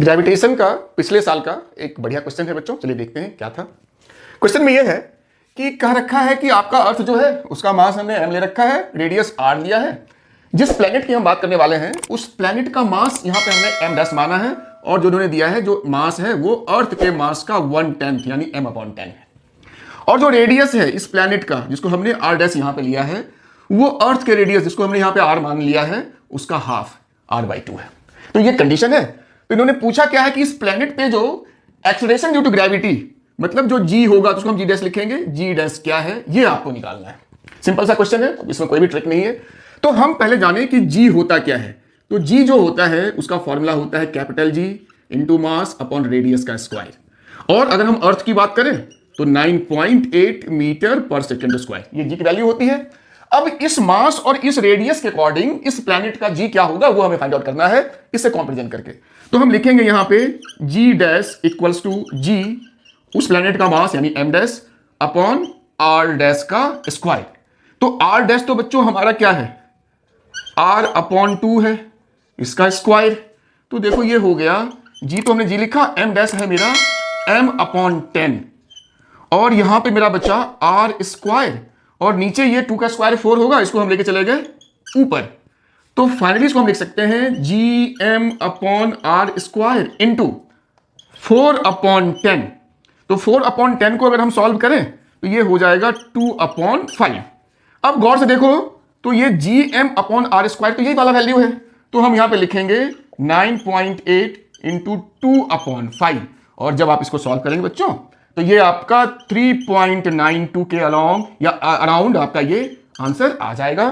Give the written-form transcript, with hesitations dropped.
Gravitation का पिछले साल का एक बढ़िया क्वेश्चन है बच्चों, चलिए देखते हैं क्या था। क्वेश्चन में यह है कि कह रखा है कि आपका अर्थ जो है उसका मास हमने m ले रखा है, रेडियस r लिया है। जिस प्लेनेट की हम बात करने वाले हैं उस प्लेनेट का मास यहां पे हमने m' माना है और जो उन्होंने दिया है जो मास है वो अर्थ के मास का 1/10 यानी m/10 है। और जो रेडियस है इस प्लेनेट का जिसको हमने r' यहां पे लिया है वो अर्थ के रेडियस जिसको हमने यहां पे r मान लिया है उसका हाफ r/2 है। तो ये कंडीशन है। तो इन्होंने पूछा क्या है कि इस प्लेनेट पे जो एक्सेलरेशन ड्यू टू ग्रेविटी मतलब जो g होगा तो उसको हम g' लिखेंगे, g' क्या है ये आपको निकालना है। सिंपल सा क्वेश्चन है, इसमें कोई भी ट्रिक नहीं है। तो हम पहले जाने कि g होता क्या है। तो g जो होता है उसका फॉर्मूला होता है capital G into mass upon radius का स्क्वायर। और अगर हम अर्थ की बात करें तो 9.8 मीटर पर सेकेंड स्क्वायर ये g की वैल्यू होती है। अब इस मास और इस रेडियस के अकॉर्डिंग इस प्लैनेट का g क्या होगा वो हमें फाइंड आउट करना है इससे कंपैरिजन करके। तो हम लिखेंगे यहां पे g' इक्वल्स टू g उस प्लैनेट का मास यानी m' अपॉन r' का स्क्वायर। तो r' तो बच्चों हमारा क्या है r/2 है इसका स्क्वायर। तो देखो ये हो गया g तो हमने g लिखा, m' है मेरा m/10 और यहां पे मेरा बचा r² और नीचे ये 2 का स्क्वायर 4 होगा, इसको हम लेके चले गए ऊपर। तो फाइनली इसको हम लिख सकते हैं gm/r² इंटू 4/10। तो 4/10 को अगर हम सॉल्व करें तो ये हो जाएगा 2/5। अब गौर से देखो तो ये gm/r² तो यही वाला वैल्यू है। तो हम यहां पे लिखेंगे 9.8 इंटू 2/5 और जब आप इसको सॉल्व करेंगे बच्चों तो ये आपका 3.92 के अराउंड आपका ये आंसर आ जाएगा।